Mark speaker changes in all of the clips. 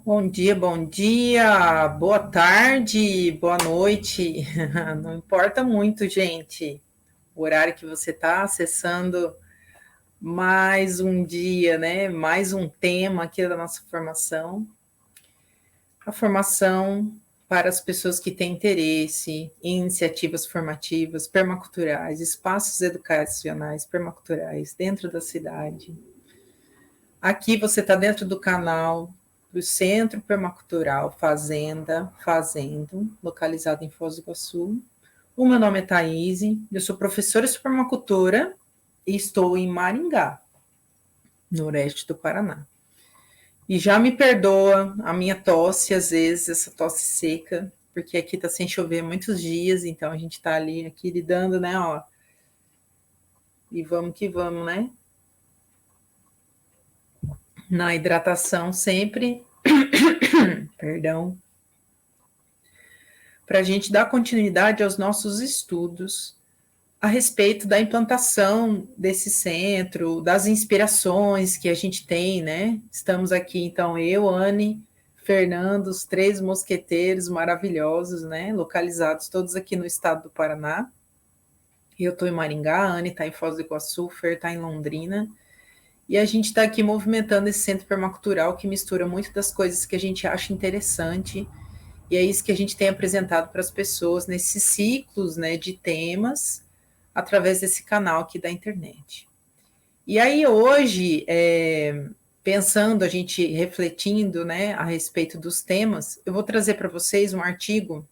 Speaker 1: Bom dia, boa tarde, boa noite. Não importa muito, gente, o horário que você está acessando mais um dia, né? Mais um tema aqui da nossa formação. A formação para as pessoas que têm interesse em iniciativas formativas, permaculturais, espaços educacionais permaculturais dentro da cidade. Aqui você está dentro do canal do Centro Permacultural Fazendo, localizado em Foz do Iguaçu. O meu nome é Thaís, eu sou professora de permacultura e estou em Maringá, no oeste do Paraná. E já me perdoa a minha tosse, às vezes, essa tosse seca, porque aqui está sem chover muitos dias, então a gente está ali aqui lidando, né, ó. E vamos que vamos, né? Na hidratação sempre, perdão, para a gente dar continuidade aos nossos estudos a respeito da implantação desse centro, das inspirações que a gente tem, né? Estamos aqui, então, eu, Anne, Fernando, os três mosqueteiros maravilhosos, né? Localizados todos aqui no estado do Paraná. Eu estou em Maringá, a Anne está em Foz do Iguaçu, o Fer está em Londrina. E a gente está aqui movimentando esse centro permacultural que mistura muito das coisas que a gente acha interessante. E é isso que a gente tem apresentado para as pessoas nesses ciclos, né, de temas através desse canal aqui da internet. E aí hoje, pensando, a gente refletindo, né, a respeito dos temas, eu vou trazer para vocês um artigo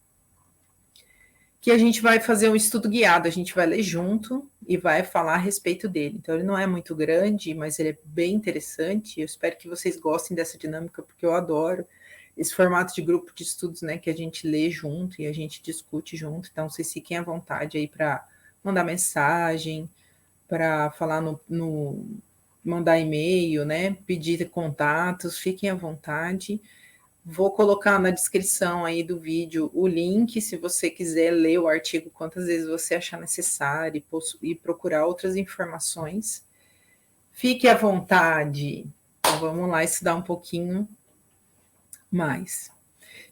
Speaker 1: que a gente vai fazer um estudo guiado, a gente vai ler junto e vai falar a respeito dele. Então ele não é muito grande, mas ele é bem interessante. Eu espero que vocês gostem dessa dinâmica, porque eu adoro esse formato de grupo de estudos, né, que a gente lê junto e a gente discute junto. Então vocês fiquem à vontade aí para mandar mensagem, para falar mandar e-mail, né? Pedir contatos, fiquem à vontade. Vou colocar na descrição aí do vídeo o link, se você quiser ler o artigo quantas vezes você achar necessário e procurar outras informações. Fique à vontade. Então, vamos lá estudar um pouquinho mais.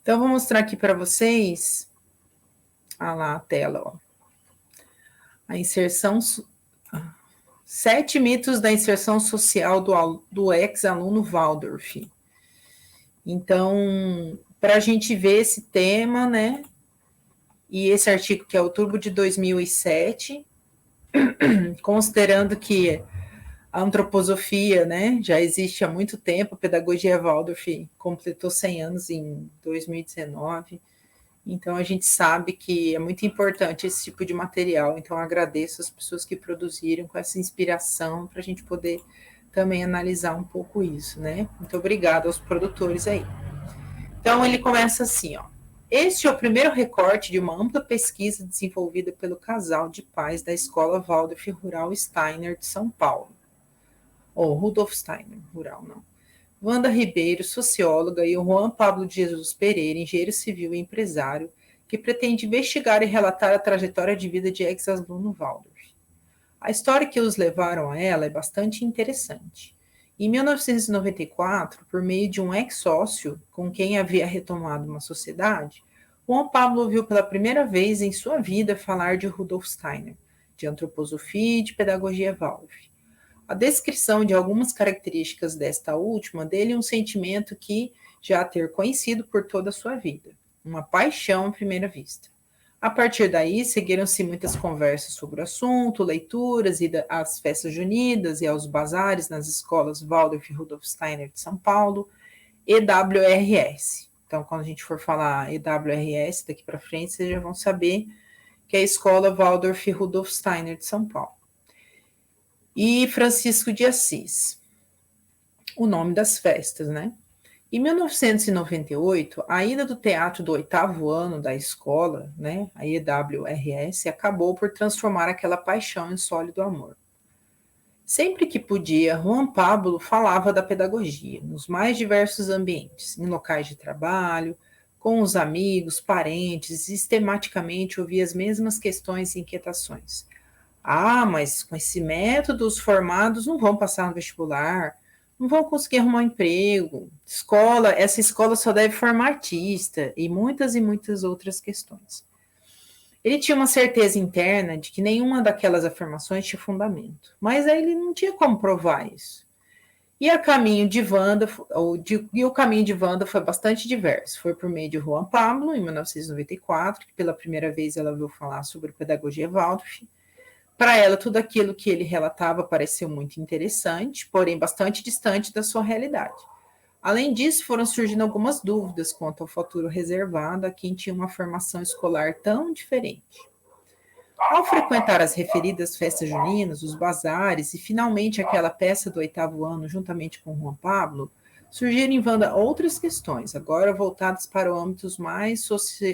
Speaker 1: Então, eu vou mostrar aqui para vocês. Ah lá a tela, ó. A inserção. 7 mitos da inserção social do ex-aluno Waldorf. Então, para a gente ver esse tema, né? E esse artigo que é outubro de 2007, considerando que a antroposofia, né, já existe há muito tempo, a pedagogia Waldorf completou 100 anos em 2019, então a gente sabe que é muito importante esse tipo de material, então agradeço as pessoas que produziram com essa inspiração para a gente poder também analisar um pouco isso, né? Muito obrigada aos produtores aí. Então ele começa assim, ó. Este é o primeiro recorte de uma ampla pesquisa desenvolvida pelo casal de pais da Escola Waldorf Rural Steiner de São Paulo. Ou Rudolf Steiner, rural não. Wanda Ribeiro, socióloga, e o Juan Pablo de Jesus Pereira, engenheiro civil e empresário, que pretende investigar e relatar a trajetória de vida de ex-aluno Waldorf. A história que os levaram a ela é bastante interessante. Em 1994, por meio de um ex-sócio com quem havia retomado uma sociedade, Juan Pablo ouviu pela primeira vez em sua vida falar de Rudolf Steiner, de antroposofia e de pedagogia Waldorf. A descrição de algumas características desta última dele um sentimento que já ter conhecido por toda a sua vida, uma paixão à primeira vista. A partir daí, seguiram-se muitas conversas sobre o assunto, leituras, ida às festas juninas e aos bazares nas escolas Waldorf e Rudolf Steiner de São Paulo, EWRS. Então, quando a gente for falar EWRS daqui para frente, vocês já vão saber que é a escola Waldorf e Rudolf Steiner de São Paulo. E Francisco de Assis, o nome das festas, né? Em 1998, a ida do teatro do 8º ano da escola, né, a EWRS, acabou por transformar aquela paixão em sólido amor. Sempre que podia, Juan Pablo falava da pedagogia, nos mais diversos ambientes, em locais de trabalho, com os amigos, parentes, e sistematicamente ouvia as mesmas questões e inquietações. Ah, mas com esse método os formados não vão passar no vestibular, não vão conseguir arrumar um emprego, essa escola só deve formar artista, e muitas outras questões. Ele tinha uma certeza interna de que nenhuma daquelas afirmações tinha fundamento, mas aí ele não tinha como provar isso. E, o caminho de Wanda foi bastante diverso. Foi por meio de Juan Pablo, em 1994, que pela primeira vez ela ouviu falar sobre pedagogia Waldorf. Para ela, tudo aquilo que ele relatava pareceu muito interessante, porém bastante distante da sua realidade. Além disso, foram surgindo algumas dúvidas quanto ao futuro reservado a quem tinha uma formação escolar tão diferente. Ao frequentar as referidas festas juninas, os bazares e finalmente aquela peça do 8º ano juntamente com Juan Pablo, surgiram em Wanda outras questões, agora voltadas para âmbitos mais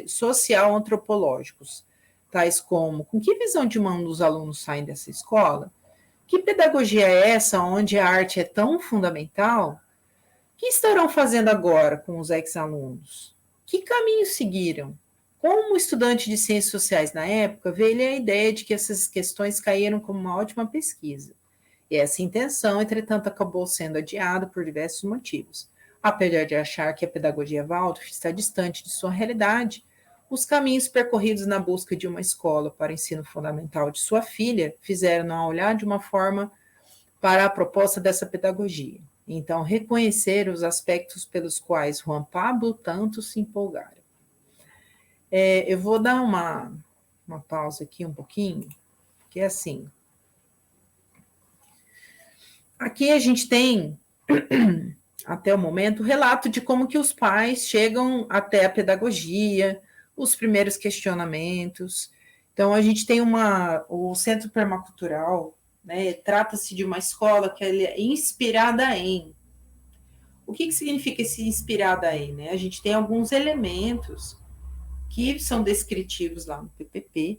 Speaker 1: social-antropológicos, tais como: com que visão de mundo os alunos saem dessa escola? Que pedagogia é essa onde a arte é tão fundamental? O que estarão fazendo agora com os ex-alunos? Que caminho seguiram? Como estudante de ciências sociais na época, veio-lhe a ideia de que essas questões caíram como uma ótima pesquisa. E essa intenção, entretanto, acabou sendo adiada por diversos motivos. Apesar de achar que a pedagogia Waldorf está distante de sua realidade, os caminhos percorridos na busca de uma escola para o ensino fundamental de sua filha fizeram-na olhar de uma forma para a proposta dessa pedagogia. Então, reconhecer os aspectos pelos quais Juan Pablo tanto se empolgara. Eu vou dar uma pausa aqui um pouquinho, que é assim. Aqui a gente tem, até o momento, o relato de como que os pais chegam até a pedagogia, os primeiros questionamentos. Então, a gente tem o Centro Permacultural, né, trata-se de uma escola que é inspirada em. O que significa esse inspirada em? Né? A gente tem alguns elementos que são descritivos lá no PPP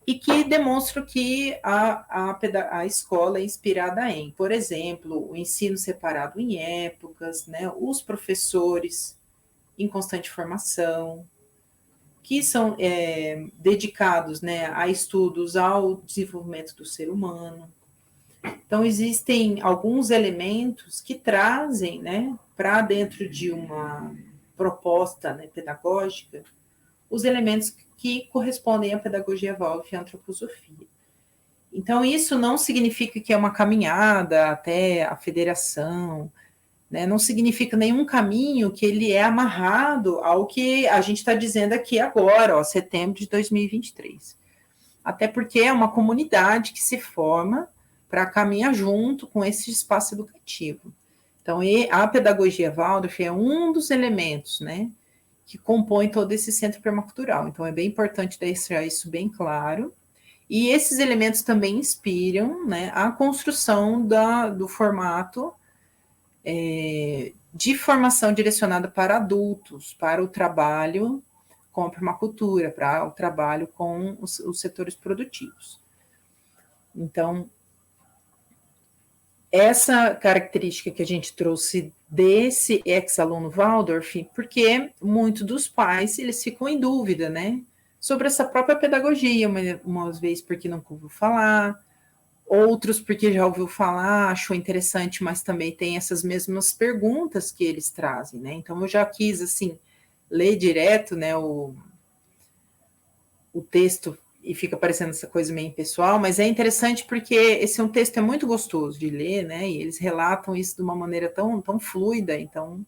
Speaker 1: e que demonstram que a escola é inspirada em, por exemplo, o ensino separado em épocas, né, os professores em constante formação, que são dedicados, né, a estudos ao desenvolvimento do ser humano. Então, existem alguns elementos que trazem, né, para dentro de uma proposta, né, pedagógica, os elementos que correspondem à pedagogia Waldorf e à antroposofia. Então, isso não significa que é uma caminhada até a federação, né? Não significa nenhum caminho que ele é amarrado ao que a gente está dizendo aqui agora, ó, setembro de 2023. Até porque é uma comunidade que se forma para caminhar junto com esse espaço educativo. Então, a pedagogia Waldorf é um dos elementos, né, que compõe todo esse centro permacultural. Então, é bem importante deixar isso bem claro. E esses elementos também inspiram, né, a construção do formato de formação direcionada para adultos, para o trabalho com a permacultura, para o trabalho com os setores produtivos. Então, essa característica que a gente trouxe desse ex-aluno Waldorf, porque muitos dos pais, eles ficam em dúvida, né, sobre essa própria pedagogia, uma vez porque não ouviu falar, outros porque já ouviu falar, achou interessante, mas também tem essas mesmas perguntas que eles trazem, né, então eu já quis, assim, ler direto, né, o texto e fica parecendo essa coisa meio impessoal, mas é interessante porque esse é um texto é muito gostoso de ler, né? E eles relatam isso de uma maneira tão fluida, então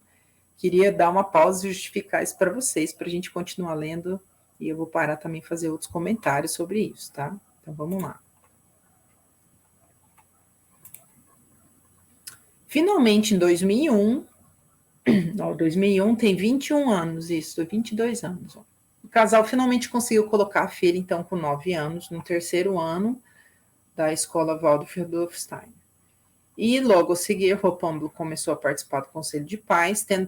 Speaker 1: queria dar uma pausa e justificar isso para vocês, para a gente continuar lendo, e eu vou parar também fazer outros comentários sobre isso, tá? Então vamos lá. Finalmente, em 2001, 2001 tem 21 anos, isso, 22 anos, ó. O casal finalmente conseguiu colocar a filha, então, com 9 anos, no terceiro ano da escola Waldorf Rudolfstein. E logo a seguir, Ropambo começou a participar do Conselho de Pais, tendo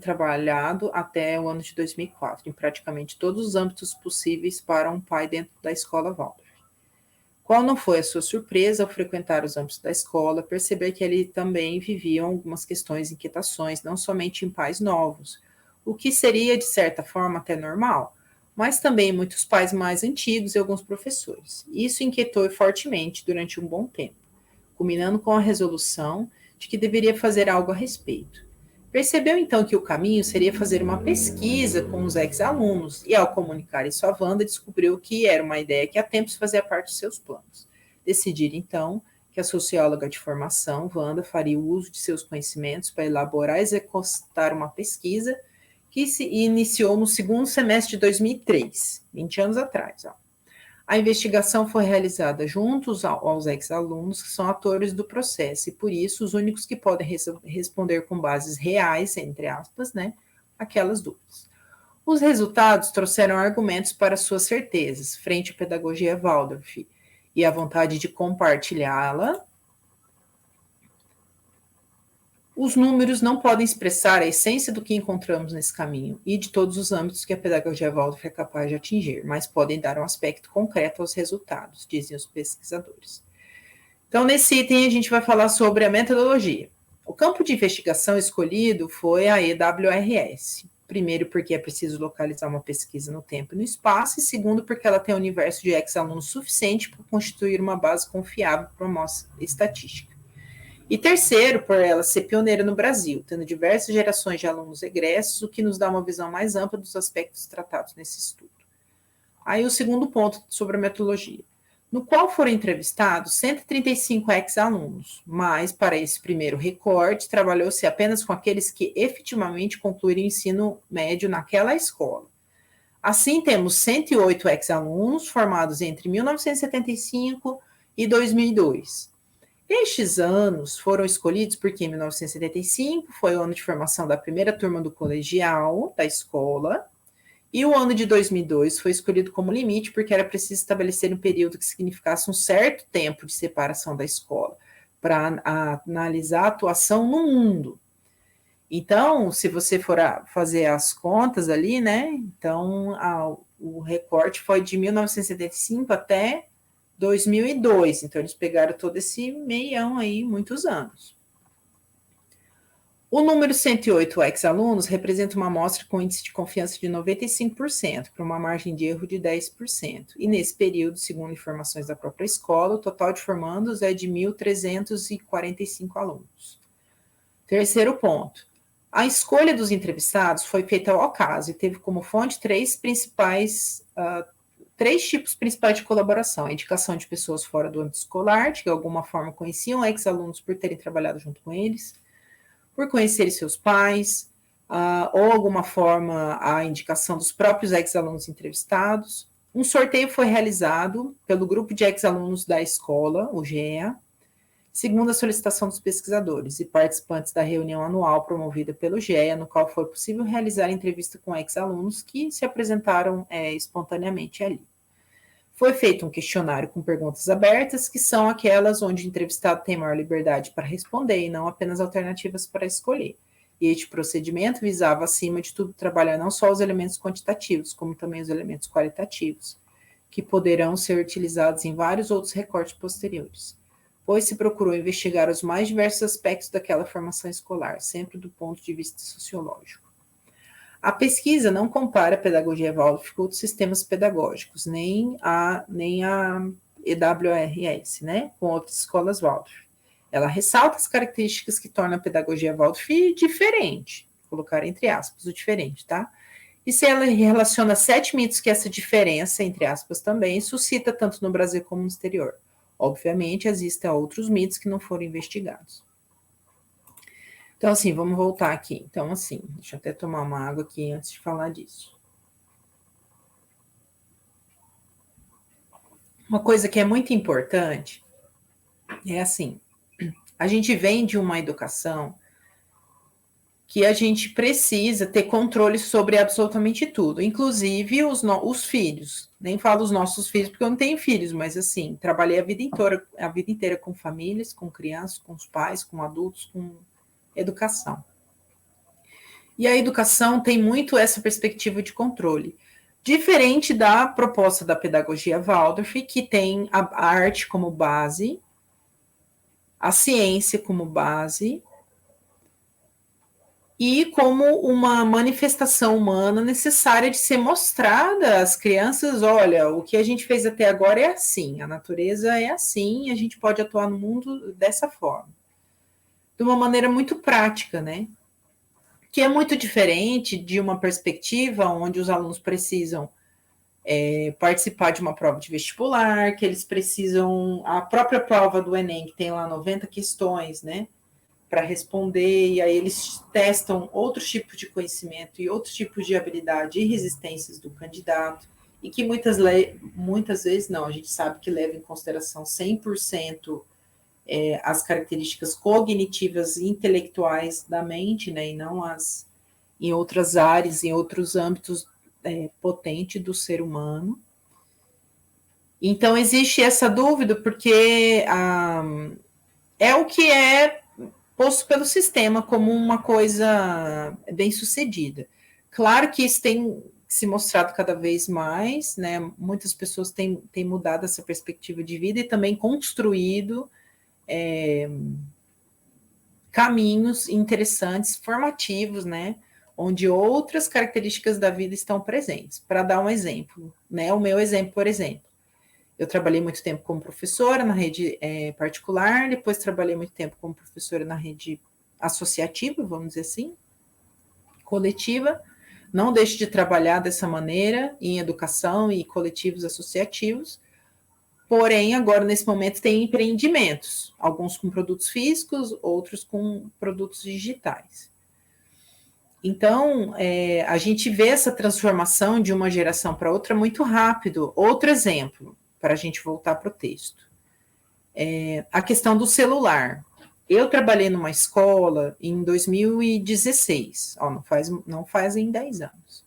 Speaker 1: trabalhado até o ano de 2004, em praticamente todos os âmbitos possíveis para um pai dentro da escola Waldorf. Qual não foi a sua surpresa ao frequentar os âmbitos da escola, perceber que ali também viviam algumas questões e inquietações, não somente em pais novos, o que seria, de certa forma, até normal, mas também muitos pais mais antigos e alguns professores. Isso inquietou fortemente durante um bom tempo, culminando com a resolução de que deveria fazer algo a respeito. Percebeu então que o caminho seria fazer uma pesquisa com os ex-alunos, e ao comunicar isso a Wanda, descobriu que era uma ideia que há tempos fazia parte de seus planos. Decidiram então que a socióloga de formação, Wanda, faria o uso de seus conhecimentos para elaborar e executar uma pesquisa que se iniciou no segundo semestre de 2003, 20 anos atrás. Ó. A investigação foi realizada juntos aos ex-alunos, que são atores do processo, e por isso os únicos que podem responder com bases reais, entre aspas, né, aquelas dúvidas. Os resultados trouxeram argumentos para suas certezas, frente à pedagogia Waldorf, e a vontade de compartilhá-la. Os números não podem expressar a essência do que encontramos nesse caminho e de todos os âmbitos que a pedagogia Waldorf é capaz de atingir, mas podem dar um aspecto concreto aos resultados, dizem os pesquisadores. Então, nesse item, a gente vai falar sobre a metodologia. O campo de investigação escolhido foi a EWRS. Primeiro, porque é preciso localizar uma pesquisa no tempo e no espaço, e segundo, porque ela tem um universo de ex-alunos suficiente para constituir uma base confiável para uma amostra estatística. E terceiro, por ela ser pioneira no Brasil, tendo diversas gerações de alunos egressos, o que nos dá uma visão mais ampla dos aspectos tratados nesse estudo. Aí o segundo ponto sobre a metodologia, no qual foram entrevistados 135 ex-alunos, mas para esse primeiro recorte, trabalhou-se apenas com aqueles que efetivamente concluíram o ensino médio naquela escola. Assim, temos 108 ex-alunos formados entre 1975 e 2002. Estes anos foram escolhidos porque em 1975 foi o ano de formação da primeira turma do colegial da escola, e o ano de 2002 foi escolhido como limite porque era preciso estabelecer um período que significasse um certo tempo de separação da escola para analisar a atuação no mundo. Então, se você for fazer as contas ali, né, então o recorte foi de 1975 até 2002, então eles pegaram todo esse meião aí, muitos anos. O número 108 ex-alunos representa uma amostra com índice de confiança de 95%, para uma margem de erro de 10%. E nesse período, segundo informações da própria escola, o total de formandos é de 1.345 alunos. Terceiro ponto. A escolha dos entrevistados foi feita ao acaso e teve como fonte três tipos principais de colaboração: a indicação de pessoas fora do âmbito escolar, de que de alguma forma conheciam ex-alunos por terem trabalhado junto com eles, por conhecerem seus pais, ou alguma forma a indicação dos próprios ex-alunos entrevistados. Um sorteio foi realizado pelo grupo de ex-alunos da escola, o GEA, segundo a solicitação dos pesquisadores e participantes da reunião anual promovida pelo GEA, no qual foi possível realizar entrevista com ex-alunos que se apresentaram espontaneamente ali. Foi feito um questionário com perguntas abertas, que são aquelas onde o entrevistado tem maior liberdade para responder e não apenas alternativas para escolher. E este procedimento visava, acima de tudo, trabalhar não só os elementos quantitativos, como também os elementos qualitativos, que poderão ser utilizados em vários outros recortes posteriores, pois se procurou investigar os mais diversos aspectos daquela formação escolar, sempre do ponto de vista sociológico. A pesquisa não compara a pedagogia Waldorf com outros sistemas pedagógicos, nem a EWRS, né, com outras escolas Waldorf. Ela ressalta as características que tornam a pedagogia Waldorf diferente, vou colocar entre aspas o diferente, tá? E se ela relaciona 7 mitos que essa diferença, entre aspas, também suscita tanto no Brasil como no exterior. Obviamente, existem outros mitos que não foram investigados. Então, assim, vamos voltar aqui. Então, assim, deixa eu até tomar uma água aqui antes de falar disso. Uma coisa que é muito importante é assim, a gente vem de uma educação que a gente precisa ter controle sobre absolutamente tudo, inclusive os filhos. Nem falo os nossos filhos, porque eu não tenho filhos, mas assim, trabalhei a vida inteira com famílias, com crianças, com os pais, com adultos, com educação. E a educação tem muito essa perspectiva de controle, diferente da proposta da pedagogia Waldorf, que tem a arte como base, a ciência como base, e como uma manifestação humana necessária de ser mostrada às crianças: olha, o que a gente fez até agora é assim, a natureza é assim, a gente pode atuar no mundo dessa forma. de uma maneira muito prática, né? Que é muito diferente de uma perspectiva onde os alunos precisam participar de uma prova de vestibular, que eles precisam, a própria prova do Enem, que tem lá 90 questões, né, para responder, e aí eles testam outros tipos de conhecimento e outros tipos de habilidade e resistências do candidato, e que muitas vezes não, a gente sabe que leva em consideração 100% as características cognitivas e intelectuais da mente, né, e não as em outras áreas, em outros âmbitos potentes do ser humano. Então, existe essa dúvida, porque é o que é posto pelo sistema como uma coisa bem sucedida. Claro que isso tem se mostrado cada vez mais, né? Muitas pessoas têm mudado essa perspectiva de vida e também construído caminhos interessantes, formativos, né? Onde outras características da vida estão presentes. Para dar um exemplo, né? O meu exemplo, por exemplo, eu trabalhei muito tempo como professora na rede particular, depois trabalhei muito tempo como professora na rede associativa, vamos dizer assim, coletiva. Não deixo de trabalhar dessa maneira em educação e coletivos associativos. Porém, agora, nesse momento, tem empreendimentos, alguns com produtos físicos, outros com produtos digitais. Então, a gente vê essa transformação de uma geração para outra muito rápido. Outro exemplo, para a gente voltar para o texto. A questão do celular. Eu trabalhei numa escola em 2016, não fazem 10 anos,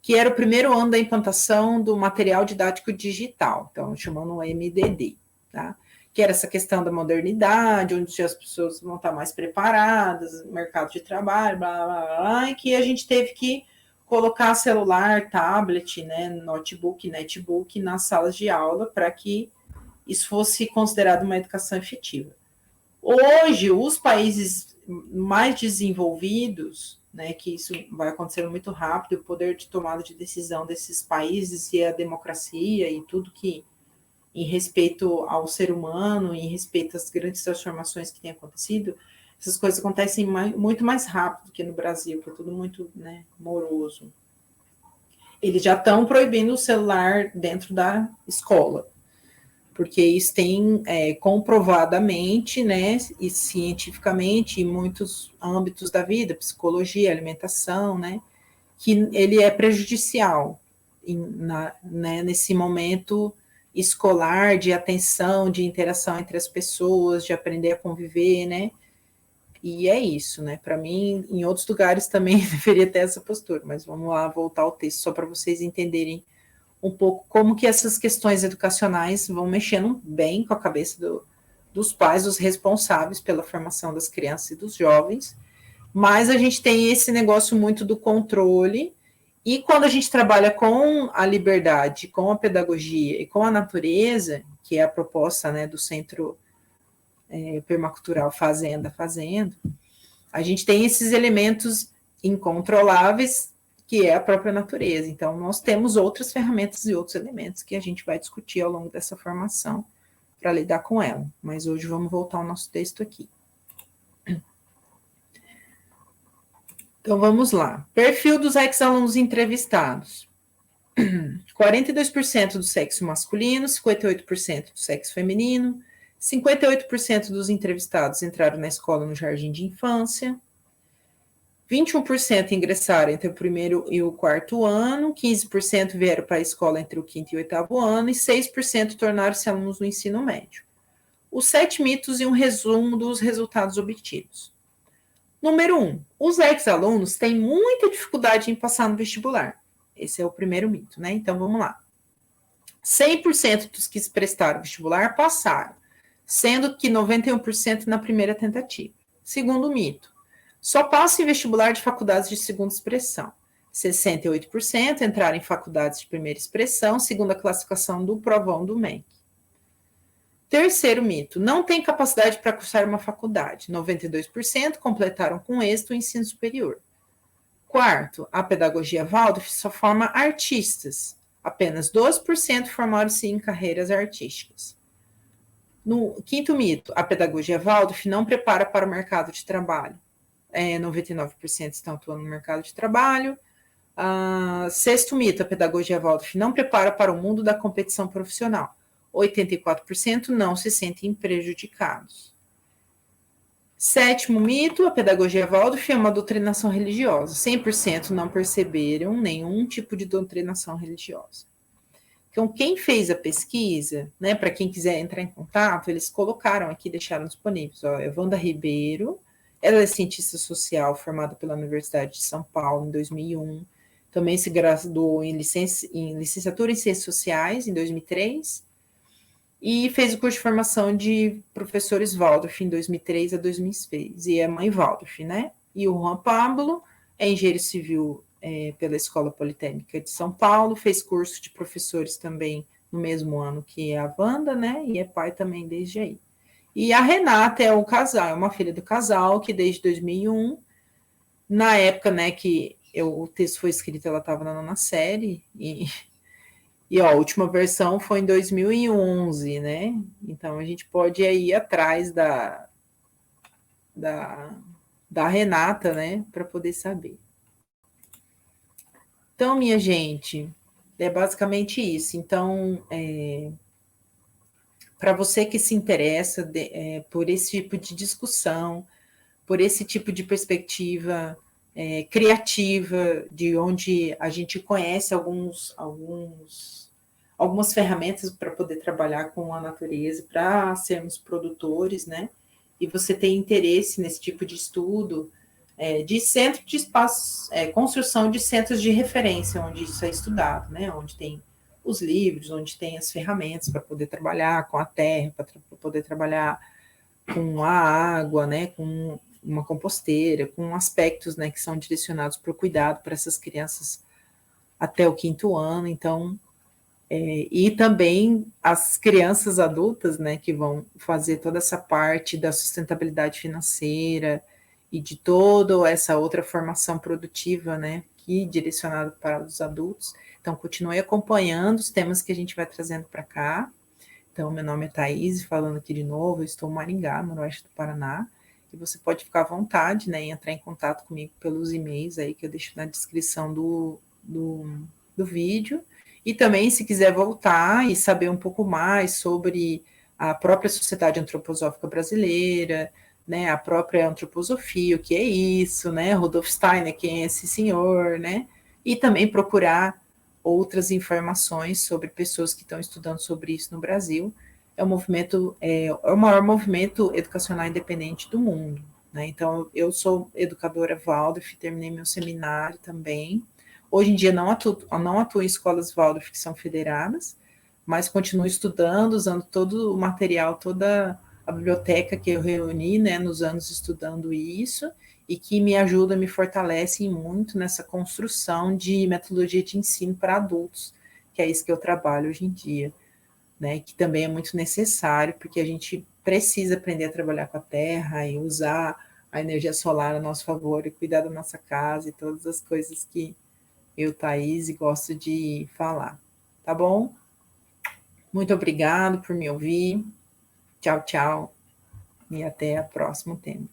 Speaker 1: que era o primeiro ano da implantação do material didático digital, então chamando o MDD, tá? Que era essa questão da modernidade, onde as pessoas vão estar mais preparadas, mercado de trabalho, blá, blá, blá, e que a gente teve que colocar celular, tablet, né, notebook, netbook nas salas de aula para que isso fosse considerado uma educação efetiva. Hoje, os países mais desenvolvidos, né, que isso vai acontecer muito rápido, o poder de tomada de decisão desses países e a democracia e tudo que em respeito ao ser humano, em respeito às grandes transformações que têm acontecido, essas coisas acontecem muito mais rápido que no Brasil, que é tudo muito, né, moroso. Eles já estão proibindo o celular dentro da escola, porque isso tem comprovadamente, né, e cientificamente, em muitos âmbitos da vida, psicologia, alimentação, né, que ele é prejudicial né, nesse momento escolar de atenção, de interação entre as pessoas, de aprender a conviver, né, e é isso, né, para mim, em outros lugares também deveria ter essa postura, mas vamos lá voltar ao texto, só para vocês entenderem um pouco como que essas questões educacionais vão mexendo bem com a cabeça dos pais, dos responsáveis pela formação das crianças e dos jovens, mas a gente tem esse negócio muito do controle, e quando a gente trabalha com a liberdade, com a pedagogia e com a natureza, que é a proposta, né, do Centro Permacultural Fazenda Fazendo, a gente tem esses elementos incontroláveis, que é a própria natureza. Então, nós temos outras ferramentas e outros elementos que a gente vai discutir ao longo dessa formação para lidar com ela. Mas hoje vamos voltar ao nosso texto aqui. Então, vamos lá. Perfil dos ex-alunos entrevistados. 42% do sexo masculino, 58% do sexo feminino, 58% dos entrevistados entraram na escola no jardim de infância, 21% ingressaram entre o primeiro e o quarto ano, 15% vieram para a escola entre o quinto e o oitavo ano e 6% tornaram-se alunos do ensino médio. Os 7 mitos e um resumo dos resultados obtidos. Número 1. Os ex-alunos têm muita dificuldade em passar no vestibular. Esse é o primeiro mito, né? Então, vamos lá. 100% dos que se prestaram vestibular passaram, sendo que 91% na primeira tentativa. Segundo mito. Só passa em vestibular de faculdades de segunda expressão. 68% entraram em faculdades de primeira expressão, segundo a classificação do provão do MEC. Terceiro mito, não tem capacidade para cursar uma faculdade. 92% completaram com êxito o ensino superior. Quarto, a pedagogia Waldorf só forma artistas. Apenas 12% formaram-se em carreiras artísticas. No quinto mito, a pedagogia Waldorf não prepara para o mercado de trabalho. 99% estão atuando no mercado de trabalho. Sexto mito, a pedagogia Waldorf não prepara para o mundo da competição profissional. 84% não se sentem prejudicados. Sétimo mito, a pedagogia Waldorf é uma doutrinação religiosa. 100% não perceberam nenhum tipo de doutrinação religiosa. Então, quem fez a pesquisa, né, para quem quiser entrar em contato, eles colocaram aqui, deixaram disponíveis. Ó, é Wanda Ribeiro, ela é cientista social, formada pela Universidade de São Paulo em 2001. Também se graduou em licenciatura em Ciências Sociais em 2003 e fez o curso de formação de professores Waldorf em 2003 a 2006. E é mãe Waldorf, né? E o Juan Pablo é engenheiro civil pela Escola Politécnica de São Paulo, fez curso de professores também no mesmo ano que a Wanda, né? E é pai também desde aí. E a Renata é o casal, é uma filha do casal que desde 2001, na época, né, que o texto foi escrito, ela estava na nona série, e ó, a última versão foi em 2011, né? Então a gente pode ir atrás da Renata, né, para poder saber. Então, minha gente, é basicamente isso. Então, para você que se interessa por esse tipo de discussão, por esse tipo de perspectiva criativa, de onde a gente conhece algumas ferramentas para poder trabalhar com a natureza, para sermos produtores, né? E você tem interesse nesse tipo de estudo, de centro de espaços, construção de centros de referência, onde isso é estudado, né? Onde tem os livros, onde tem as ferramentas para poder trabalhar com a terra, para poder trabalhar com a água, né? Com uma composteira, com aspectos, né, que são direcionados para o cuidado para essas crianças até o quinto ano. Então, e também as crianças adultas, né, que vão fazer toda essa parte da sustentabilidade financeira e de toda essa outra formação produtiva, né, que direcionado para os adultos. Então, continue acompanhando os temas que a gente vai trazendo para cá. Então, meu nome é Thaís, falando aqui de novo, eu estou em Maringá, no oeste do Paraná, e você pode ficar à vontade, né, em entrar em contato comigo pelos e-mails aí que eu deixo na descrição do vídeo. E também, se quiser voltar e saber um pouco mais sobre a própria Sociedade Antroposófica Brasileira, né, a própria antroposofia, o que é isso, né, Rudolf Steiner, quem é esse senhor, né, e também procurar outras informações sobre pessoas que estão estudando sobre isso no Brasil. É um movimento, é o maior movimento educacional independente do mundo, né? Então, eu sou educadora Waldorf, terminei meu seminário também. Hoje em dia não atuo em escolas Waldorf que são federadas, mas continuo estudando, usando todo o material, toda a biblioteca que eu reuni, né, nos anos estudando isso, e que me ajuda, me fortalece muito nessa construção de metodologia de ensino para adultos, que é isso que eu trabalho hoje em dia, né, que também é muito necessário, porque a gente precisa aprender a trabalhar com a terra e usar a energia solar a nosso favor e cuidar da nossa casa e todas as coisas que eu, Thaís, gosto de falar. Tá bom? Muito obrigado por me ouvir. Tchau, tchau. E até o próximo tema.